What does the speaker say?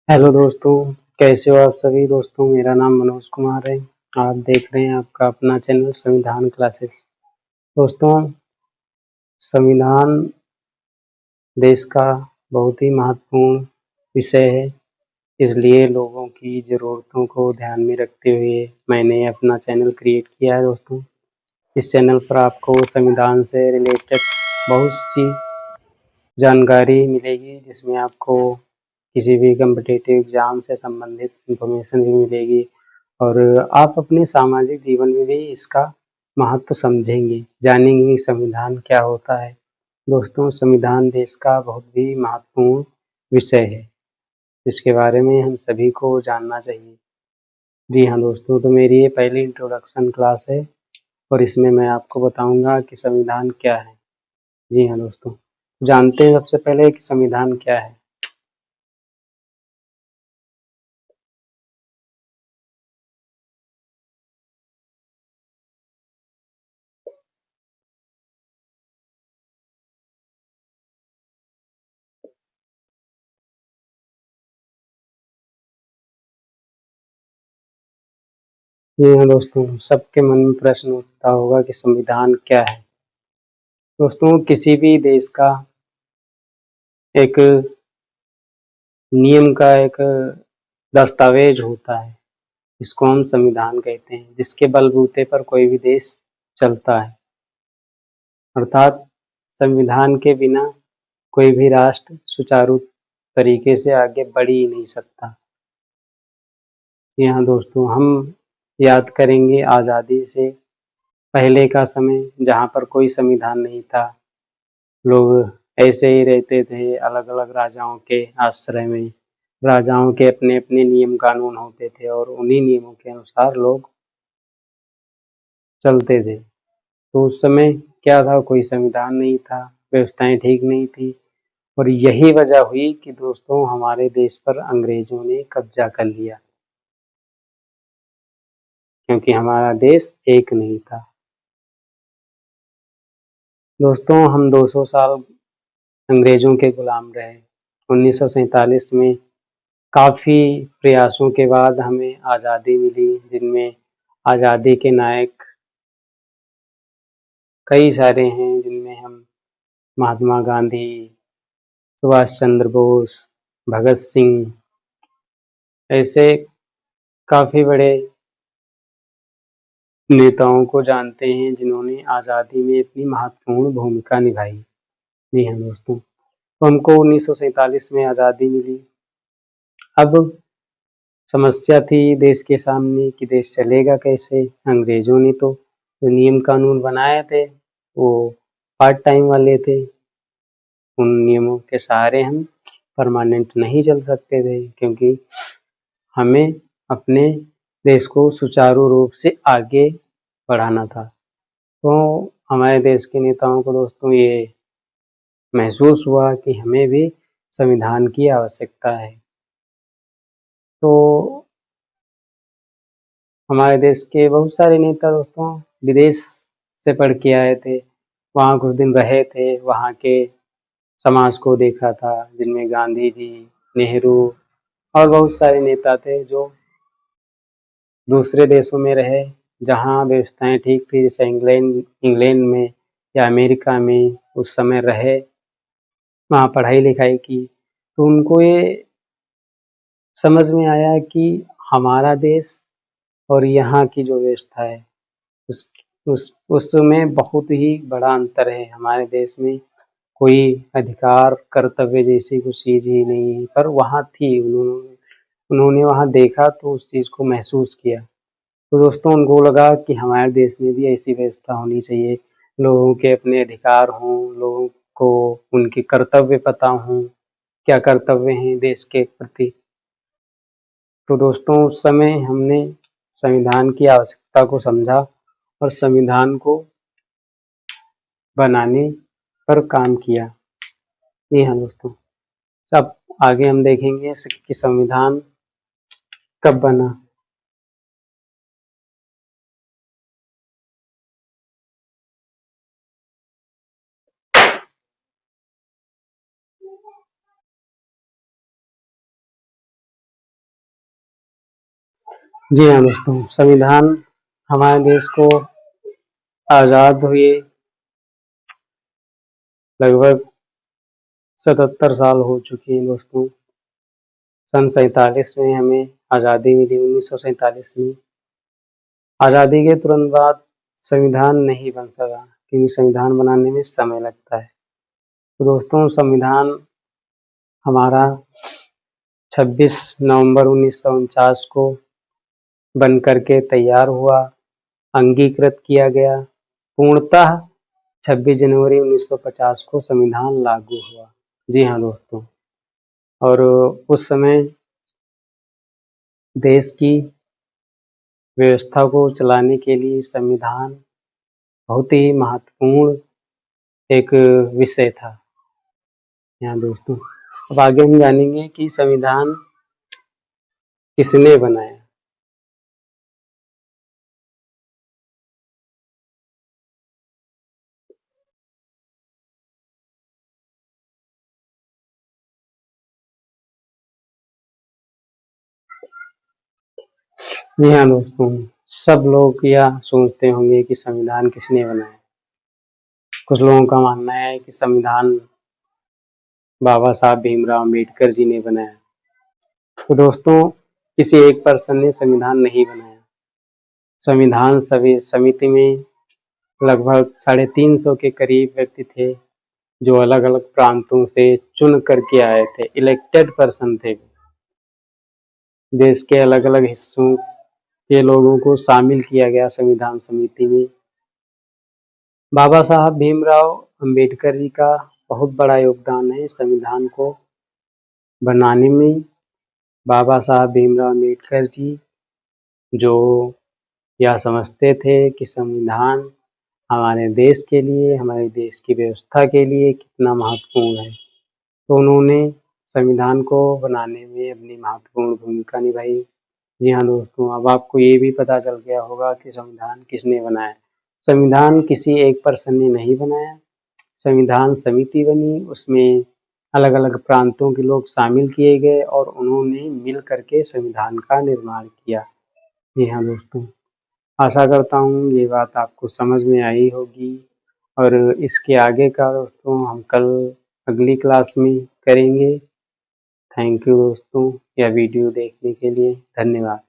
Hello दोस्तों, कैसे हो आप सभी दोस्तों। मेरा नाम मनोज कुमार है। आप देख रहे हैं आपका अपना चैनल संविधान क्लासेस। दोस्तों, संविधान देश का बहुत ही महत्वपूर्ण विषय है। इसलिए लोगों की ज़रूरतों को ध्यान में रखते हुए मैंने अपना चैनल क्रिएट किया है दोस्तों। इस चैनल पर आपको संविधान से रिलेटेड बहुत सी जानकारी मिलेगी, जिसमें आपको किसी भी कॉम्पिटिटिव एग्ज़ाम से संबंधित इन्फॉर्मेशन भी मिलेगी और आप अपने सामाजिक जीवन में भी इसका महत्व समझेंगे, जानेंगे संविधान क्या होता है। दोस्तों, संविधान देश का बहुत ही महत्वपूर्ण विषय है, इसके बारे में हम सभी को जानना चाहिए। जी हाँ दोस्तों, तो मेरी ये पहली इंट्रोडक्शन क्लास है और इसमें मैं आपको बताऊंगा कि संविधान क्या है। जी हाँ दोस्तों, जानते हैं सबसे पहले कि संविधान क्या है। जी हाँ दोस्तों, सबके मन में प्रश्न उठता होगा कि संविधान क्या है। दोस्तों, किसी भी देश का एक नियम का एक दस्तावेज होता है, इसको हम संविधान कहते हैं, जिसके बलबूते पर कोई भी देश चलता है। अर्थात संविधान के बिना कोई भी राष्ट्र सुचारू तरीके से आगे बढ़ ही नहीं सकता। यहाँ दोस्तों, हम याद करेंगे आज़ादी से पहले का समय, जहाँ पर कोई संविधान नहीं था। लोग ऐसे ही रहते थे, अलग अलग राजाओं के आश्रय में। राजाओं के अपने अपने नियम कानून होते थे और उन्हीं नियमों के अनुसार लोग चलते थे। तो उस समय क्या था, कोई संविधान नहीं था, व्यवस्थाएं ठीक नहीं थी और यही वजह हुई कि दोस्तों हमारे देश पर अंग्रेजों ने कब्जा कर लिया, क्योंकि हमारा देश एक नहीं था। दोस्तों, हम 200 साल अंग्रेजों के गुलाम रहे। 1947 में काफ़ी प्रयासों के बाद हमें आज़ादी मिली, जिनमें आज़ादी के नायक कई सारे हैं, जिनमें हम महात्मा गांधी, सुभाष चंद्र बोस, भगत सिंह, ऐसे काफ़ी बड़े नेताओं को जानते हैं, जिन्होंने आज़ादी में इतनी महत्वपूर्ण भूमिका निभाई। जी हाँ दोस्तों, तो हमको 1947 में आज़ादी मिली। अब समस्या थी देश के सामने कि देश चलेगा कैसे। अंग्रेजों ने तो जो नियम कानून बनाए थे वो पार्ट टाइम वाले थे। उन नियमों के सहारे हम परमानेंट नहीं चल सकते थे, क्योंकि हमें अपने देश को सुचारू रूप से आगे बढ़ाना था। तो हमारे देश के नेताओं को दोस्तों ये महसूस हुआ कि हमें भी संविधान की आवश्यकता है। तो हमारे देश के बहुत सारे नेता दोस्तों विदेश से पढ़ के आए थे, वहाँ कुछ दिन रहे थे, वहाँ के समाज को देखा था, जिनमें गांधी जी, नेहरू और बहुत सारे नेता थे जो दूसरे देशों में रहे, जहाँ व्यवस्थाएं ठीक थी, जैसे इंग्लैंड इंग्लैंड में या अमेरिका में उस समय रहे, वहाँ पढ़ाई लिखाई की। तो उनको ये समझ में आया कि हमारा देश और यहाँ की जो व्यवस्था है उस उसमें बहुत ही बड़ा अंतर है। हमारे देश में कोई अधिकार कर्तव्य जैसी कुछ चीज़ ही नहीं है, पर वहाँ थी। उन्होंने वहाँ देखा तो उस चीज़ को महसूस किया। तो दोस्तों उनको लगा कि हमारे देश में भी ऐसी व्यवस्था होनी चाहिए, लोगों के अपने अधिकार हों, लोगों को उनके कर्तव्य पता हों, क्या कर्तव्य हैं देश के प्रति। तो दोस्तों उस समय हमने संविधान की आवश्यकता को समझा और संविधान को बनाने पर काम किया। जी हाँ दोस्तों, अब आगे हम देखेंगे कि संविधान कब बना। जी हाँ दोस्तों, संविधान हमारे देश को आज़ाद हुए लगभग 77 साल हो चुके हैं दोस्तों। सन 47 में हमें आज़ादी मिली, 1947 में। आज़ादी के तुरंत बाद संविधान नहीं बन सका क्योंकि संविधान बनाने में समय लगता है। तो दोस्तों, संविधान हमारा 26 नवंबर 1949 को बन करके तैयार हुआ, अंगीकृत किया गया। पूर्णतः 26 जनवरी 1950 को संविधान लागू हुआ। जी हाँ दोस्तों, और उस समय देश की व्यवस्था को चलाने के लिए संविधान बहुत ही महत्वपूर्ण एक विषय था। यहाँ दोस्तों, अब आगे हम जानेंगे कि संविधान किसने बनाया। जी हाँ दोस्तों, सब लोग यह सोचते होंगे कि संविधान किसने बनाया। कुछ लोगों का मानना है कि संविधान बाबा साहब भीमराव अम्बेडकर जी ने बनाया। तो दोस्तों, किसी एक पर्सन ने संविधान नहीं बनाया। संविधान सभी समिति में लगभग 350 के करीब व्यक्ति थे जो अलग अलग प्रांतों से चुन करके आए थे, इलेक्टेड पर्सन थे। देश के अलग अलग हिस्सों के लोगों को शामिल किया गया संविधान समिति में। बाबा साहब भीमराव अम्बेडकर जी का बहुत बड़ा योगदान है संविधान को बनाने में। बाबा साहब भीमराव अम्बेडकर जी जो यह समझते थे कि संविधान हमारे देश के लिए, हमारे देश की व्यवस्था के लिए कितना महत्वपूर्ण है, तो उन्होंने संविधान को बनाने में अपनी महत्वपूर्ण भूमिका निभाई। जी हाँ दोस्तों, अब आपको ये भी पता चल गया होगा कि संविधान किसने बनाया। संविधान किसी एक पर्सन ने नहीं बनाया, संविधान समिति बनी, उसमें अलग अलग प्रांतों के लोग शामिल किए गए और उन्होंने मिल करके संविधान का निर्माण किया। जी हाँ दोस्तों, आशा करता हूँ ये बात आपको समझ में आई होगी और इसके आगे का दोस्तों हम कल अगली क्लास में करेंगे। थैंक यू दोस्तों, यह वीडियो देखने के लिए धन्यवाद।